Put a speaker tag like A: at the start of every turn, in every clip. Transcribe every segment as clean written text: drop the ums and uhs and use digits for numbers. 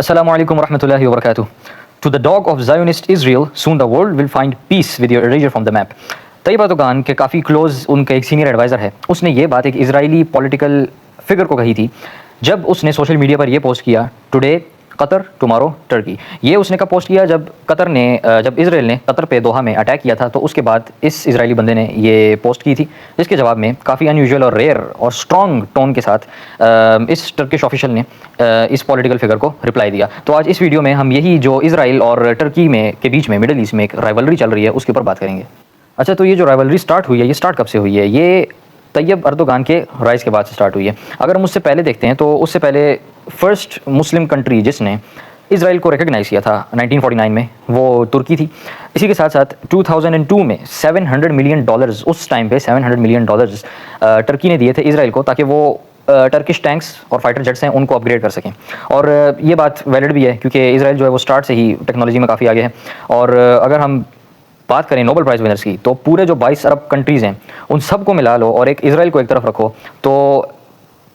A: Assalamu alaikum warahmatullahi wabarakatuh. To the dog of Zionist Israel, soon the world will find peace with your erasure from the map. Tayyip Erdogan के काफ़ी close उनका एक senior adviser है, उसने ये बात एक इजरायली पॉलिटिकल फिगर को कही थी जब उसने सोशल मीडिया पर यह पोस्ट किया, टुडे कतर टुमारो टर्की। ये उसने कब पोस्ट किया, जब इसराइल ने कतर पे दोहा में अटैक किया था, तो उसके बाद इस इजरायली बंदे ने ये पोस्ट की थी, जिसके जवाब में काफ़ी अनयूजुअल और रेयर और स्ट्रॉन्ग टोन के साथ इस टर्किश ऑफिशियल ने इस पॉलिटिकल फिगर को रिप्लाई दिया। तो आज इस वीडियो में हम यही जो इसराइल और टर्की में के बीच में मिडिल ईस्ट में एक राइवलरी चल रही है उसके ऊपर बात करेंगे। अच्छा, तो ये जो राइवलरी स्टार्ट हुई है, ये स्टार्ट कब से हुई है? ये तैयब अर्दोगान के राइज के बाद से स्टार्ट हुई है। अगर हम उससे पहले देखते हैं तो उससे पहले फर्स्ट मुस्लिम कंट्री जिसने इसराइल को रिकग्नाइज़ किया था 1949 में, वो तुर्की थी। इसी के साथ साथ 2002 में $700 मिलियन, उस टाइम पे $700 मिलियन टर्की ने दिए थे इसराइल को, ताकि वो टर्किश टैंक्स और फाइटर जेट्स हैं उनको अपग्रेड कर सकें। और ये बात वैलिड भी है क्योंकि इसराइल जो है वो स्टार्ट से ही टेक्नोलॉजी में काफ़ी आगे है। और अगर हम बात करें नोबेल प्राइज़ विनर्स की, तो पूरे जो 22 अरब कंट्रीज़ हैं उन सबको मिला लो और एक इसराइल को एक तरफ रखो, तो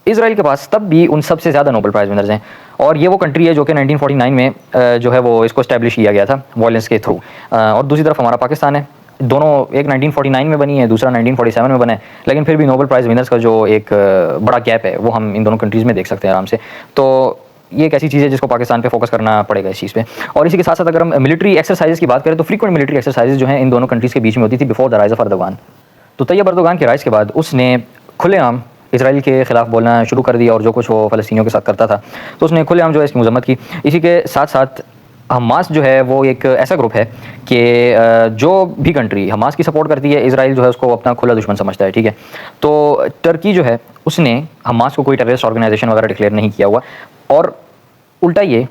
A: इसराइल के पास तब भी उन सबसे ज़्यादा नोबेल प्राइज़ विनर्स हैं। और ये वो कंट्री है जो कि 1949 में जो है वो इसको इस्टेब्लिश किया गया था वायलेंस के थ्रू। और दूसरी तरफ हमारा पाकिस्तान है। दोनों, एक 1949 में बनी है, दूसरा 1947 में बना है, लेकिन फिर भी नोबेल प्राइज़ विनर्स का जो एक बड़ा गैप है वो हम इन दोनों कंट्रीज़ में देख सकते हैं आराम से। तो ये एक ऐसी चीज़ है जिसको पाकिस्तान पे फोकस करना पड़ेगा इस चीज़ पे। और इसी के साथ साथ अगर हम मिलिट्री एक्सरसाइजेस की बात करें तो फ्रीक्वेंट मिलिट्री एक्सरसाइजेस जो हैं इन दोनों कंट्रीज़ के बीच में होती थी before the rise of Erdogan. तो तैयब अर्दोगान के राइज के बाद उसने खुलेआम इसराइल के ख़िलाफ़ बोलना शुरू कर दिया और जो कुछ वो फ़लस्तीनियों के साथ करता था तो उसने खुलेआम जो है इसकी मज़म्मत की। इसी के साथ साथ हमास जो है वो एक ऐसा ग्रुप है कि जो भी कंट्री हमास की सपोर्ट करती है, इसराइल जो है उसको अपना खुला दुश्मन समझता है, ठीक है। तो टर्की जो है उसने हमास को कोई टेररिस्ट ऑर्गेनाइजेशन वगैरह डिक्लेयर नहीं किया हुआ। और उल्टा ये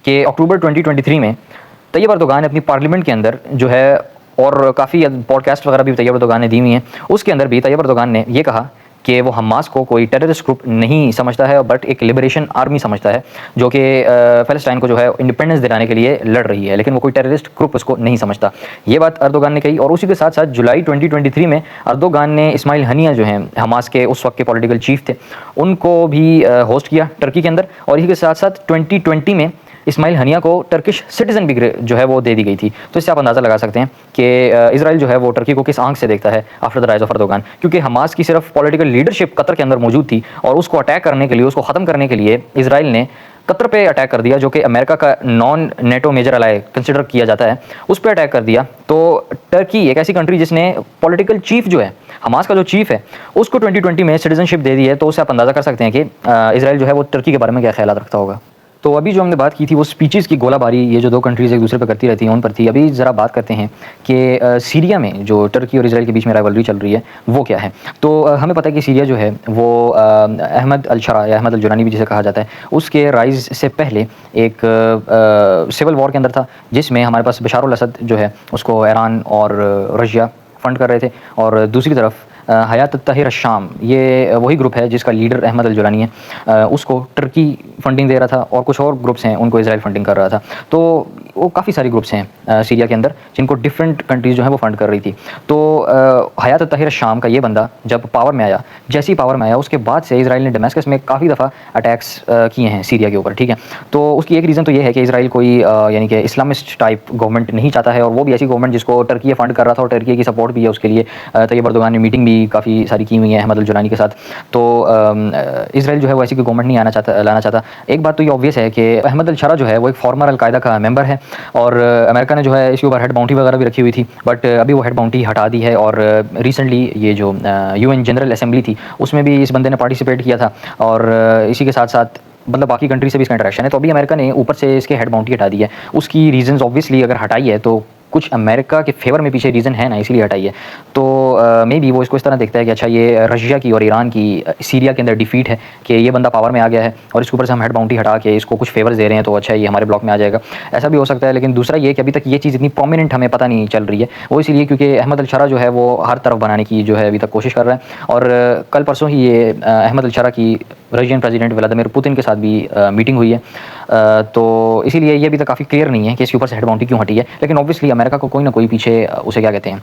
A: कि अक्टूबर 2023 में तैयब अर्दोगान ने अपनी पार्लियामेंट के अंदर जो है, और काफ़ी पॉडकास्ट वगैरह भी तैयब अर्दोगान ने दी हुई हैं, उसके अंदर भी तैयब अर्दोगान ने ये कहा कि वो हमास को कोई टेररिस्ट ग्रुप नहीं समझता है बट एक लिबरेशन आर्मी समझता है जो कि फ़लस्तीन को जो है इंडिपेंडेंस दिलाने के लिए लड़ रही है, लेकिन वो कोई टेररिस्ट ग्रुप उसको नहीं समझता। ये बात अर्दोगान ने कही। और उसी के साथ साथ जुलाई 2023 में अर्दोगान ने इस्माइल हनिया जो हैं हमास के उस वक्त के पॉलिटिकल चीफ थे, उनको भी होस्ट किया टर्की के अंदर। और इसी के साथ साथ 2020 में इस्माइल हनिया को टर्किश सिटीज़न भी जो है वो दे दी गई थी। तो इससे आप अंदाज़ा लगा सकते हैं कि इसराइल जो है वो टर्की को किस आंख से देखता है after the rise of Erdogan, क्योंकि हमास की सिर्फ पॉलिटिकल लीडरशिप कतर के अंदर मौजूद थी और उसको अटैक करने के लिए, उसको ख़त्म करने के लिए इसराइल ने कतर पे अटैक कर दिया, जो कि अमेरिका का नॉन नेटो मेजर अलाय कंसिडर किया जाता है, उस पर अटैक कर दिया। तो टर्की एक ऐसी कंट्री जिसने पॉलिटिकल चीफ जो है, हमास का जो चीफ है, उसको 2020 में सिटीजनशिप दे दी है। तो उससे आप अंदाज़ा कर सकते हैं कि इसराइल जो है वो टर्की के बारे में क्या ख्याल रखता होगा। तो अभी जो हमने बात की थी वो स्पीचेस की गोलाबारी ये जो दो कंट्रीज़ एक दूसरे पर करती रहती हैं उन पर थी। अभी ज़रा बात करते हैं कि सीरिया में जो टर्की और इसराइल के बीच में राइवलरी चल रही है वो क्या है। तो हमें पता है कि सीरिया जो है वो अहमद अल-शरा या अहमद अल-जुलानी भी जिसे कहा जाता है, उसके राइज़ से पहले एक सिविल वॉर के अंदर था, जिसमें हमारे पास बशार अल-असद जो है उसको ईरान और रशिया फंड कर रहे थे, और दूसरी तरफ हयात तहरीर शाम, ये वही ग्रुप है जिसका लीडर अहमद अल-जुलानी है, उसको टर्की फंडिंग दे रहा था और कुछ और ग्रुप्स हैं उनको इसराइल फंडिंग कर रहा था। तो वो काफ़ी सारी ग्रुप्स हैं सीरिया के अंदर जिनको डिफरेंट कंट्रीज़ जो है वो फंड कर रही थी। तो हयात तहरीर शाम का ये बंदा जब पावर में आया, जैसे ही पावर में आया उसके बाद से इसराइल ने दमेस्कस में काफ़ी दफ़ा अटैक्स किए हैं सीरिया के ऊपर, ठीक है। तो उसकी एक रीज़न तो ये है कि इसराइल कोई यानी कि इस्लामिस्ट टाइप गवर्नमेंट नहीं चाहता है, और वो भी ऐसी गवर्नमेंट जिसको टर्की फंड कर रहा था और टर्की की सपोर्ट भी है उसके लिए। तैयब अर्दोगान ने मीटिंग भी काफ़ी सारी की हुई है अहमद अल-जुलानी के साथ। तो इसराइल जो है वो ऐसी कोई गवर्नमेंट नहीं लाना चाहता। एक बात तो ये ऑब्वियस है कि अहमद अल-शरा जो है वो एक फॉर्मर अल-कायदा का मेंबर है, और अमेरिका ने जो है इसके ऊपर हेड बाउंटी वगैरह भी रखी हुई थी, बट अभी वो हेड बाउंटी हटा दी है। और रिसेंटली ये जो UN जनरल असेंबली थी उसमें भी इस बंदे ने पार्टिसिपेट किया था, और इसी के साथ साथ मतलब बाकी कंट्री से भी इसका इंटरेक्शन है। तो अभी अमेरिका ने ऊपर से इसके हेड बाउंटी हटा दी है। उसकी रीजंस ऑब्वियसली अगर हटाई है तो कुछ अमेरिका के फेवर में पीछे रीज़न है ना, इसीलिए हटाई है। तो मे बी वो इसको इस तरह देखता है कि अच्छा ये रशिया की और ईरान की सीरिया के अंदर डिफीट है कि ये बंदा पावर में आ गया है और इसके ऊपर से हम हेड बाउंटी हटा के इसको कुछ फेवर्स दे रहे हैं, तो अच्छा ये हमारे ब्लॉक में आ जाएगा, ऐसा भी हो सकता है। लेकिन दूसरा ये कि अभी तक ये चीज़ इतनी प्रोमिनेंट हमें पता नहीं चल रही है, वो इसलिए क्योंकि अहमद अल-शरा जो है वो हर तरफ बनाने की जो है अभी तक कोशिश कर रहा है। और कल परसों ही ये अहमद अल-शरा की रशियन प्रेसिडेंट व्लादिमीर पुतिन के साथ भी मीटिंग हुई है। तो इसीलिए ये अभी तक काफ़ी क्लियर नहीं है कि इसके ऊपर से हेड बाउंड्री क्यों हटी है, लेकिन ऑब्वियसली अमेरिका को कोई ना कोई पीछे उसे क्या कहते हैं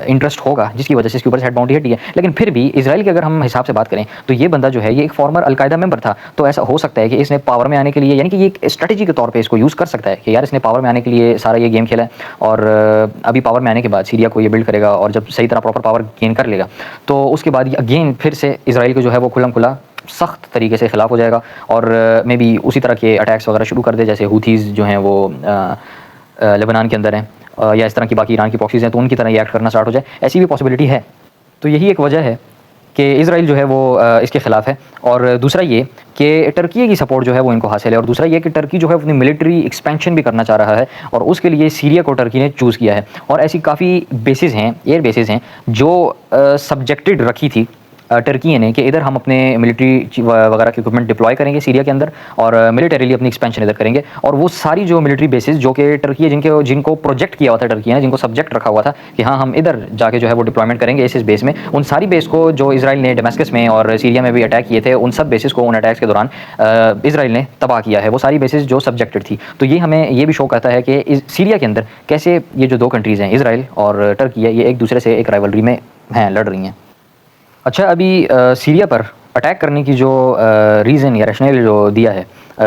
A: इंटरेस्ट होगा जिसकी वजह से इसके ऊपर से हेड बाउंड्री हटी है। लेकिन फिर भी इसराइल की अगर हम हिसाब से बात करें तो ये बंदा जो है ये एक फॉर्मर अलकायदा मेंबर था, तो ऐसा हो सकता है कि इसने पावर में आने के लिए, यानी कि ये एक स्ट्रेटजी के तौर पे इसको यूज़ कर सकता है कि यार इसने पावर में आने के लिए सारा ये गेम खेला है और अभी पावर में आने के बाद सीरिया को ये बिल्ड करेगा और जब सही तरह प्रॉपर पावर गेन कर लेगा तो उसके बाद अगेन फिर से इसराइल को जो है वो खुल्लम खुला सख्त तरीके से खिलाफ हो जाएगा और मे बी उसी तरह के अटैक्स वगैरह शुरू कर दे जैसे हूथीज़ जो हैं वो लेबनान के अंदर हैं या इस तरह की बाकी ईरान की प्रॉक्सीज़ हैं तो उनकी तरह ये एक्ट करना स्टार्ट हो जाए, ऐसी भी पॉसिबिलिटी है। तो यही एक वजह है कि इसराइल जो है वो इसके ख़िलाफ़ है। और दूसरा ये कि टर्की की सपोर्ट जो है वो इनको हासिल है, और दूसरा ये कि टर्की जो है अपनी मिलिट्री एक्सपेंशन भी करना चाह रहा है और उसके लिए सीरिया को टर्की ने चूज़ किया है। और ऐसी काफ़ी बेसिस हैं, एयर बेसिस हैं जो सब्जेक्टेड रखी थी टर्की ने कि इधर हम अपने मिलिट्री वगैरह के इक्विपमेंट डिप्लॉय करेंगे सीरिया के अंदर और मिलिटरीली अपनी एक्सपेंशन इधर करेंगे। और वो सारी जो मिलिट्री बेसिस जो कि टर्की जिनको प्रोजेक्ट किया हुआ था टर्की ने, जिनको सब्जेक्ट रखा हुआ था कि हाँ हम इधर जाके जो है वो डिप्लॉयमेंट करेंगे इस बेस में, उन सारी बेस को जो इसराइल ने डमस्कस में और सीरिया में भी अटैक किए थे उन सब बेसिस को उन अटैक्स के दौरान इसराइल ने तबाह किया है, वो सारी बेसिस जो सब्जेक्टेड थी। तो ये हमें ये भी शो करता है कि सीरिया के अंदर कैसे ये जो दो कंट्रीज़ हैं इसराइल और टर्की है, ये एक दूसरे से एक राइवलरी में हैं, लड़ रही हैं। अच्छा, अभी सीरिया पर अटैक करने की जो रीज़न या रैशनल जो दिया है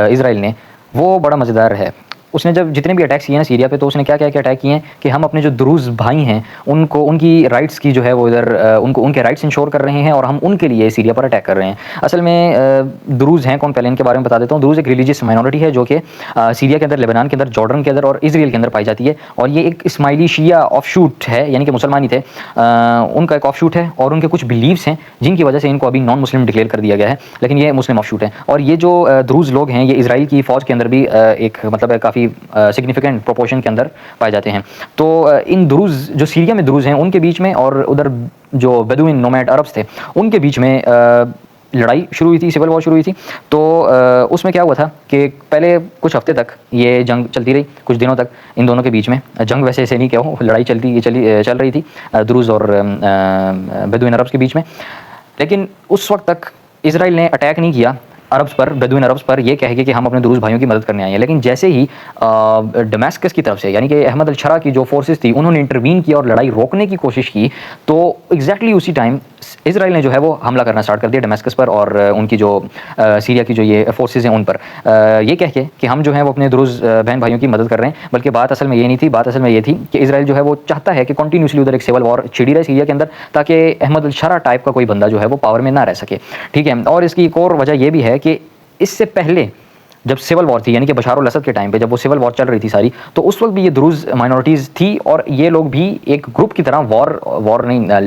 A: इसराइल ने, वो बड़ा मज़ेदार है। उसने जब जितने भी अटैक्स किए हैं सीरिया पे तो उसने क्या क्या क्या अटैक किए हैं कि हम अपने जो दुरूज़ भाई हैं उनको उनकी राइट्स की जो है वो इधर उनको उनके राइट्स इंश्योर कर रहे हैं और हम उनके लिए सीरिया पर अटैक कर रहे हैं। असल में दुरूज़ हैं कौन, पहले इनके बारे में बता देता हूँ। दुरूज़ एक रिलीजियस माइनॉरिटी है जो कि सीरिया के अंदर, लेबनान के अंदर, जॉर्डन के अंदर और इसराइल के अंदर पाई जाती है। और ये एक इस्माइली शिया ऑफशूट है, यानी कि मुसलमान ही थे, उनका एक ऑफशूट है और उनके कुछ बिलीव्स हैं जिनकी वजह से इनको अभी नॉन मुस्लिम डिक्लेयर कर दिया गया है, लेकिन ये मुस्लिम ऑफशूट है। और ये जो दुरूज़ लोग हैं ये इसराइल की फ़ौज के अंदर भी एक मतलब काफ़ी सिग्निफिकेंट प्रोपोर्शन के अंदर पाए जाते हैं। तो इन दुरूज़ जो सीरिया में दुरूज़ हैं उनके बीच में और उधर जो बेदुइन नोमैड अरब्स थे उनके बीच में लड़ाई शुरू हुई थी, सिविल वॉर शुरू हुई थी। तो उसमें क्या हुआ था कि पहले कुछ हफ्ते तक ये जंग चलती रही, कुछ दिनों तक इन दोनों के बीच में जंग, वैसे ऐसे नहीं कहो, लड़ाई चल रही थी दुरूज़ और बेदुइन अरब्स के बीच में। लेकिन उस वक्त तक इसराइल ने अटैक नहीं किया अरब्स पर, बेदुइन अरब्स पर, ये कह के कि हम अपने दुरूज़ भाइयों की मदद करने आए हैं। लेकिन जैसे ही डमस्कस की तरफ से, यानी कि अहमद अल-शरा की जो फोर्सेस थी, उन्होंने इंटरवीन किया और लड़ाई रोकने की कोशिश की, तो एग्जैक्टली उसी टाइम इसराइल ने जो है वो हमला करना स्टार्ट कर दिया डमस्कस पर और उनकी जो सीरिया की जो ये फोर्सेस हैं उन पर, ये कह के कि हम जो है वो अपने दुरूज़ बहन भाइयों की मदद कर रहे हैं। बल्कि बात असल में ये नहीं थी, बात असल में ये थी कि इसराइल जो है वो चाहता है कि कंटिन्यूसली उधर एक सिविल वॉर छिड़ी रहे सीरिया के अंदर, ताकि अहमद अल-शरा टाइप का कोई बंदा जो है वो पावर में ना रह सके। ठीक है, और इसकी एक और वजह यह भी है कि इससे पहले जब सिविल वॉर थी, यानी कि बशार अल-असद के टाइम पे जब वो सिविल वॉर चल रही थी सारी, तो उस वक्त भी ये दुरूज़ माइनॉरिटीज़ थी और ये लोग भी एक ग्रुप की तरह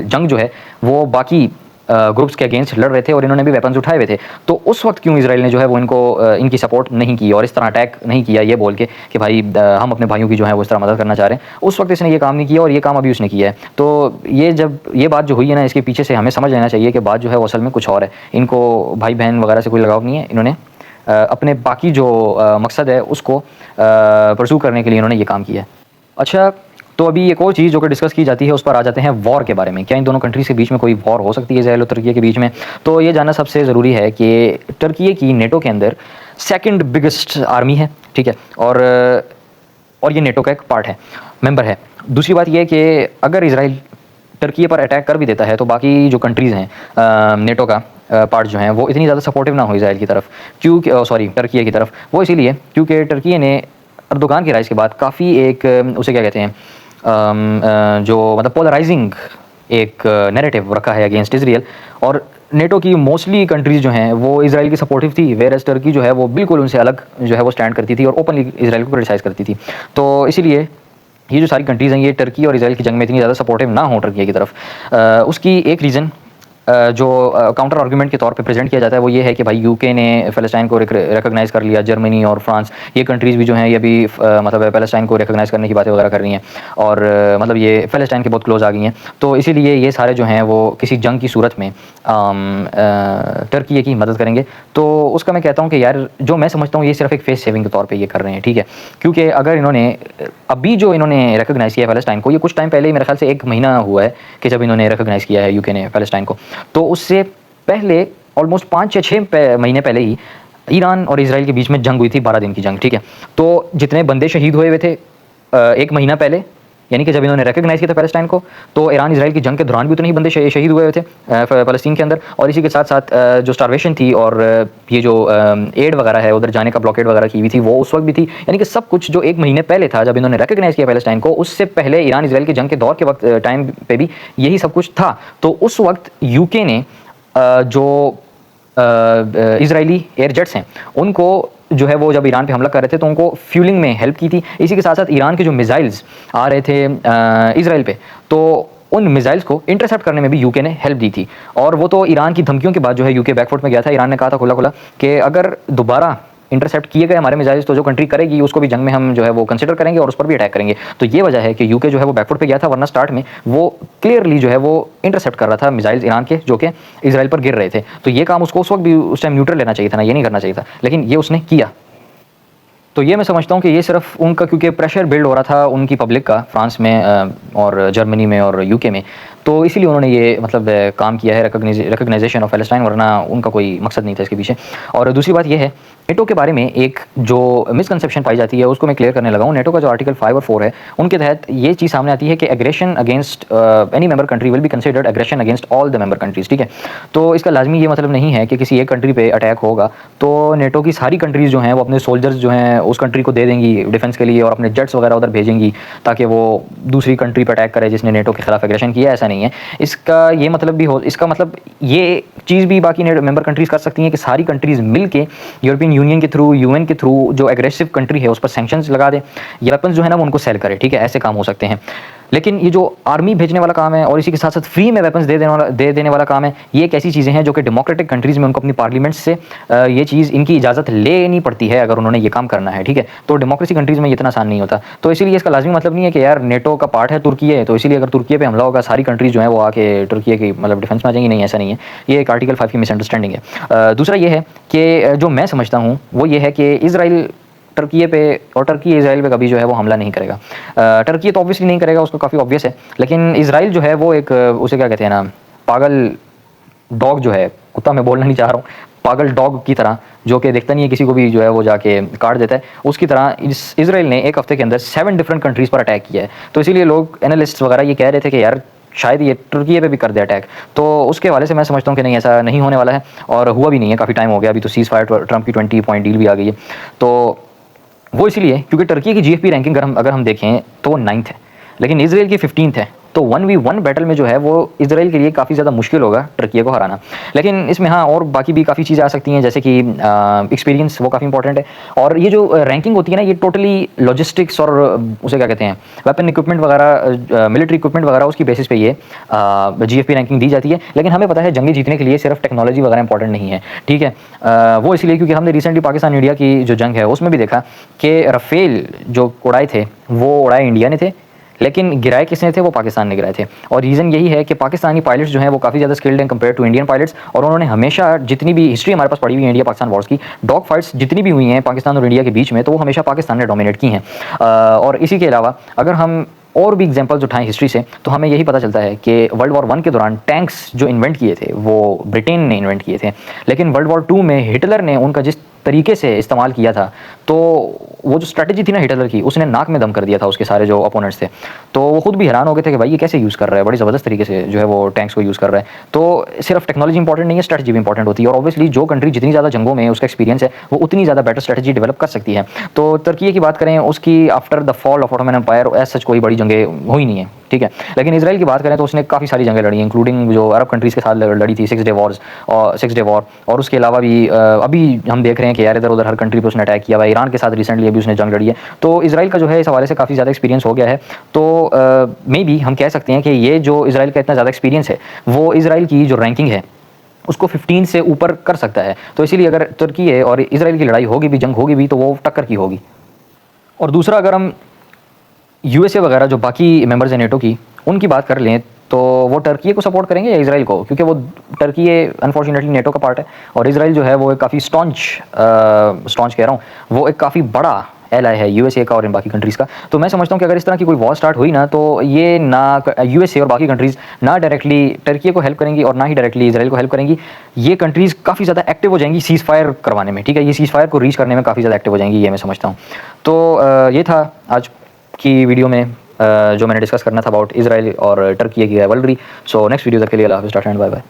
A: जंग जो है वो बाकी ग्रुप्स के अगेंस्ट लड़ रहे थे और इन्होंने भी वेपन्स उठाए हुए थे। तो उस वक्त क्यों इसराइल ने जो है वो इनकी सपोर्ट नहीं की और इस तरह अटैक नहीं किया ये बोल के कि भाई हम अपने भाइयों की जो है वो इस तरह मदद करना चाह रहे हैं, उस वक्त इसने ये काम नहीं किया और ये काम अभी उसने किया है। तो ये बात जो हुई है ना, इसके पीछे से हमें समझ लेना चाहिए कि बात जो है वो असल में कुछ और है। इनको भाई बहन वगैरह से कोई लगाव नहीं है, इन्होंने अपने बाकी जो मकसद है उसको परसू करने के लिए इन्होंने ये काम किया है। अच्छा, तो अभी एक और चीज़ जो कि डिस्कस की जाती है उस पर आ जाते हैं वॉर के बारे में। क्या इन दोनों कंट्रीज़ के बीच में कोई वॉर हो सकती है इसराइल और तुर्की के बीच में? तो ये जानना सबसे ज़रूरी है कि तुर्की की नेटो के अंदर सेकंड बिगेस्ट आर्मी है, ठीक है, और ये नेटो का एक पार्ट है, मेंबर है। दूसरी बात यह है कि अगर इसराइल तुर्की पर अटैक कर भी देता है तो बाकी जो कंट्रीज़ हैं नेटो का पार्ट जो हैं वो इतनी ज़्यादा सपोर्टिव ना हो इसराइल की तरफ, तुर्की की तरफ। वो इसीलिए क्योंकि तुर्की ने अर्दोगान के राइज के बाद काफ़ी एक उसे क्या कहते हैं जो मतलब पोलराइजिंग एक नैरेटिव रखा है अगेंस्ट इसराइल। और नेटो की मोस्टली कंट्रीज़ जो हैं वो इसराइल की सपोर्टिव थी, वेरएज़ तुर्की जो है वो बिल्कुल उनसे अलग जो है वो स्टैंड करती थी और ओपनली इसराइल को क्रिटिसाइज़ करती थी। तो इसीलिए ये जो सारी कंट्रीज़ हैं ये तुर्की और इसराइल की जंग में इतनी ज़्यादा सपोर्टिव ना हो तुर्की की तरफ। उसकी एक रीज़न जो काउंटर आर्गूमेंट के तौर पे प्रेजेंट किया जाता है वो ये है कि भाई यूके ने फ़लस्तीन को रिकॉग्नाइज़ कर लिया, जर्मनी और फ्रांस ये कंट्रीज़ भी जो हैं ये भी मतलब फ़लस्तीन को रिकॉग्नाइज़ करने की बातें वगैरह कर रही हैं और मतलब ये फ़लस्तीन के बहुत क्लोज़ आ गई हैं। तो इसीलिए ये सारे जो हैं वो किसी जंग की सूरत में तुर्की की मदद करेंगे। तो उसका मैं कहता हूँ कि यार जो मैं समझता हूँ ये सिर्फ एक फेस सेविंग के तौर पर ये कर रहे हैं, ठीक है, क्योंकि अगर इन्होंने अभी जो इन्होंने रिकॉग्नाइज़ किया फ़लस्तीन को, ये कुछ टाइम पहले ही मेरे ख्याल से 1 महीना हुआ है कि जब इन्होंने रिकॉग्नाइज़ किया है यूके ने फ़लस्तीन को, तो उससे पहले ऑलमोस्ट 5 या 6 महीने पहले ही ईरान और इजराइल के बीच में जंग हुई थी, 12 दिन की जंग, ठीक है। तो जितने बंदे शहीद हुए हुए थे 1 महीना पहले, यानी कि जब इन्होंने रिकग्नाइज किया था पैलेस्टाइन को, तो ईरान इजराइल की जंग के दौरान भी उतने ही बंदे शहीद हुए हुए थे फ़लस्तीन के अंदर। और इसी के साथ साथ जो स्टारवेशन थी और ये जो एड वगैरह है, उधर जाने का ब्लॉकेड वगैरह की हुई थी, वो उस वक्त भी थी। यानी कि सब कुछ जो 1 महीने पहले था जब इन्होंने रिकग्नाइज किया पैलेस्टाइन को, उससे पहले ईरान इजराइल की जंग के दौर के वक्त टाइम पे भी यही सब कुछ था। तो उस वक्त यूके ने जो इजरायली एयर जेट्स हैं उनको जो है वो जब ईरान पे हमला कर रहे थे तो उनको फ्यूलिंग में हेल्प की थी। इसी के साथ साथ ईरान के जो मिसाइल्स आ रहे थे इजराइल पे, तो उन मिसाइल्स को इंटरसेप्ट करने में भी यूके ने हेल्प दी थी। और वो तो ईरान की धमकियों के बाद जो है यूके बैकफुट में गया था। ईरान ने कहा था खुला खुला कि अगर दोबारा इंटरसेप्ट किए गए हमारे मिसाइल्स तो जो कंट्री करेगी उसको भी जंग में हम जो है वो कंसिडर करेंगे और उस पर भी अटैक करेंगे। तो ये वजह है कि यूके जो है वो बैकफुट पे गया था, वरना स्टार्ट में वो क्लियरली जो है वो इंटरसेप्ट कर रहा था मिसाइल्स ईरान के जो कि इजराइल पर गिर रहे थे। तो ये काम उसको उस वक्त भी उस टाइम न्यूट्रल लेना चाहिए था ना, ये नहीं करना चाहिए था, लेकिन ये उसने किया। तो ये मैं समझता हूँ कि ये सिर्फ उनका क्योंकि प्रेशर बिल्ड हो रहा था उनकी पब्लिक का फ्रांस में और जर्मनी में और यूके में, तो इसीलिए उन्होंने ये मतलब काम किया है रिकग्नाइजेशन ऑफ पैलेस्टाइन, वरना उनका कोई मकसद नहीं था इसके पीछे। और दूसरी बात ये है, नेटो के बारे में एक जो मिसकंसेप्शन पाई जाती है उसको मैं क्लियर करने लगा हूँ। नेटो का जो आर्टिकल 5 और 4 है उनके तहत ये चीज़ सामने आती है कि aggression against any member country will be considered aggression against all the member countries, ठीक है। तो इसका लाजमी ये मतलब नहीं है कि किसी एक कंट्री पे अटैक होगा तो नेटो की सारी कंट्रीज़ जो हैं वो अपने सोल्जर्स जो हैं उस कंट्री को दे देंगी डिफेंस के लिए और अपने जेट्स वगैरह उधर भेजेंगी ताकि वो दूसरी कंट्री पर अटैक करे जिसने नेटो के खिलाफ एग्रेशन किया। ऐसा नहीं है। इसका ये मतलब भी हो, इसका मतलब ये चीज़ भी बाकी मेंबर कंट्रीज़ कर सकती हैं कि सारी कंट्रीज़ मिल के यूरोपियन यूनियन के थ्रू, यूएन के थ्रू जो एग्रेसिव कंट्री है उस पर सैंक्शंस लगा दे या वेपन्स जो है ना वो उनको सेल करे, ठीक है। ऐसे काम हो सकते हैं। लेकिन ये जो आर्मी भेजने वाला काम है और इसी के साथ साथ फ्री में वेपन्स दे देने वाला काम है, ये एक ऐसी चीज़ें हैं जो कि डेमोक्रेटिक कंट्रीज़ में उनको अपनी पार्लियामेंट से ये चीज़ इनकी इजाज़त लेनी पड़ती है अगर उन्होंने ये काम करना है, ठीक है। तो डेमोक्रेसी कंट्रीज़ में इतना आसान नहीं होता। तो इसीलिए इसका लाजमी मतलब नहीं है कि यार नेटो का पार्ट है तुर्की है तो इसीलिए अगर तुर्की पे हमला होगा सारी कंट्रीज़ जो है वो आके तुर्की की मतलब डिफेंस में आ जाएंगी। नहीं, ऐसा नहीं है। ये एक आर्टिकल 5 की मिसअंडरस्टैंडिंग है। दूसरा ये है कि जो मैं समझता हूँ वो ये है कि इजराइल टर्की पे और टर्की इजराइल पे कभी जो है वो हमला नहीं करेगा। टर्की तो ऑब्वियसली नहीं करेगा, उसको काफ़ी ऑब्वियस है। लेकिन इजराइल जो है वो एक उसे क्या कहते हैं ना, पागल डॉग जो है, कुत्ता मैं बोलना नहीं चाह रहा हूँ, पागल डॉग की तरह जो कि देखता नहीं है किसी को भी जो है वो जाके काट देता है, उसकी तरह इजराइल ने एक हफ्ते के अंदर 7 डिफरेंट कंट्रीज़ पर अटैक किया है। तो इसीलिए लोग एनालिस्ट वगैरह ये कह रहे थे कि यार शायद ये तुर्की पे भी कर दे अटैक। तो उसके हवाले से मैं समझता हूँ कि नहीं, ऐसा नहीं होने वाला है और हुआ भी नहीं है, काफ़ी टाइम हो गया। अभी तो सीज़ फायर ट्रम्प की 20 पॉइंट डील भी आ गई है। तो वो इसलिए क्योंकि टर्की की जीएफपी रैंकिंग अगर हम देखें तो वो 9th है, लेकिन इजराइल की 15th है। तो 1v1 बैटल में जो है वो इजराइल के लिए काफ़ी ज़्यादा मुश्किल होगा टर्की को हराना। लेकिन इसमें हाँ और बाकी भी काफ़ी चीज़ें आ सकती हैं, जैसे कि एक्सपीरियंस वो काफ़ी इंपॉर्टेंट है। और ये जो रैंकिंग होती है ना, ये टोटली लॉजिस्टिक्स और उसे क्या कहते हैं वेपन इक्विपमेंट वगैरह, मिलिट्री इक्विपमेंट वगैरह, उसकी बेसिस पे ये जीएफपी रैंकिंग दी जाती है। लेकिन हमें पता है जंगे जीतने के लिए सिर्फ टेक्नोलॉजी वगैरह इंपॉर्टेंट नहीं है, ठीक है। वो इसलिए क्योंकि हमने रिसेंटली पाकिस्तान इंडिया की जो जंग है उसमें भी देखा कि राफेल जो उड़ाए थे वो उड़ाए इंडिया ने थे, लेकिन गिराए किसने थे, वो पाकिस्तान ने गिराए थे। और रीज़न यही है कि पाकिस्तानी पायलट्स जो हैं वो काफ़ी ज़्यादा स्किल्ड हैं कंपेयर टू इंडियन पायलट्स। और उन्होंने हमेशा जितनी भी हिस्ट्री हमारे पास पड़ी हुई है इंडिया पाकिस्तान वॉर्स की, डॉग फाइट्स जितनी भी हुई हैं पाकिस्तान और इंडिया के बीच में, तो वो हमेशा पाकिस्तान ने डोमिनेट की हैं। और इसी के अलावा अगर हम और भी एग्जांपल्स उठाएं हिस्ट्री से तो हमें यही पता चलता है कि वर्ल्ड वॉर 1 के दौरान टैंक्स जो इन्वेंट किए थे वो ब्रिटेन ने इन्वेंट किए थे, लेकिन वर्ल्ड वॉर 2 में हिटलर ने उनका जिस तरीके से इस्तेमाल किया था, तो वो जो स्ट्रेटजी थी ना हिटलर की, उसने नाक में दम कर दिया था उसके सारे जो अपोनेंट्स थे। तो वो खुद भी हैरान हो गए थे कि भाई ये कैसे यूज़ कर रहा है, बड़ी ज़बरदस्त तरीके से जो है वो टैंक्स को यूज़ कर रहा है। तो सिर्फ टेक्नोलॉजी इंपॉर्टेंट नहीं है, स्ट्रेटजी भी इंपॉर्टेंट होती है। और ऑब्वियसली जो कंट्री जितनी ज़्यादा जंगों में उसका एक्सपीरियंस है वो उतनी ज़्यादा बेटर स्ट्रेटजी डेवलप कर सकती है। तो तुर्की की बात करें, उसकी after the fall of Ottoman Empire as such कोई बड़ी जंगें हुई नहीं है, ठीक है। लेकिन इसराइल की बात करें तो उसने काफ़ी सारी जंगें लड़ी, इंक्लूडिंग जो अरब कंट्रीज़ के साथ लड़ी थी 6 डे वॉर। और उसके अलावा भी अभी हम देख रहे हैं कि यार इधर उधर हर कंट्री पे उसने अटैक किया हुआ है। ईरान के साथ रिसेंटली अभी उसने जंग लड़ी है। तो इसराइल का जो है इस हवाले से काफ़ी ज़्यादा एक्सपीरियंस हो गया है। तो मे बी हम कह सकते हैं कि ये जो इसराइल का इतना ज़्यादा एक्सपीरियंस है वो इसराइल की जो रैंकिंग है उसको 15 से ऊपर कर सकता है। तो इसीलिए अगर तुर्की है और इसराइल की लड़ाई होगी भी, जंग होगी भी, तो वो टक्कर की होगी। और दूसरा, अगर हम यूएसए वगैरह जो बाकी मेंबर्स हैं नेटो की, उनकी बात कर लें तो वो टर्की को सपोर्ट करेंगे या इसराइल को, क्योंकि वो टर्की अनफॉर्चुनेटली नेटो का पार्ट है और इसराइल जो है वो एक काफ़ी स्टॉन्च कह रहा हूँ, वो एक काफ़ी बड़ा एलाई है यूएसए का और इन बाकी कंट्रीज़ का। तो मैं समझता हूँ कि अगर इस तरह की कोई वॉर स्टार्ट हुई ना, तो ये ना यूएसए और बाकी कंट्रीज़ ना डायरेक्टली टर्की को हेल्प करेंगी और ना ही डायरेक्टली इसराइल को हेल्प करेंगी। ये कंट्रीज़ काफ़ी ज़्यादा एक्टिव हो जाएंगी सीज़ फायर करवाने में, ठीक है, ये सीज़ फायर को रीच करने में काफ़ी ज़्यादा एक्टिव हो जाएंगी, ये मैं समझता हूँ। तो ये था आज की वीडियो में जो मैंने डिस्कस करना था अबाउट इसराइल और टर्की की रिवल्री। सो नेक्स्ट वीडियो तक के लिए अल्लाह हाफ़िज़, टाटा एंड बाय बाय।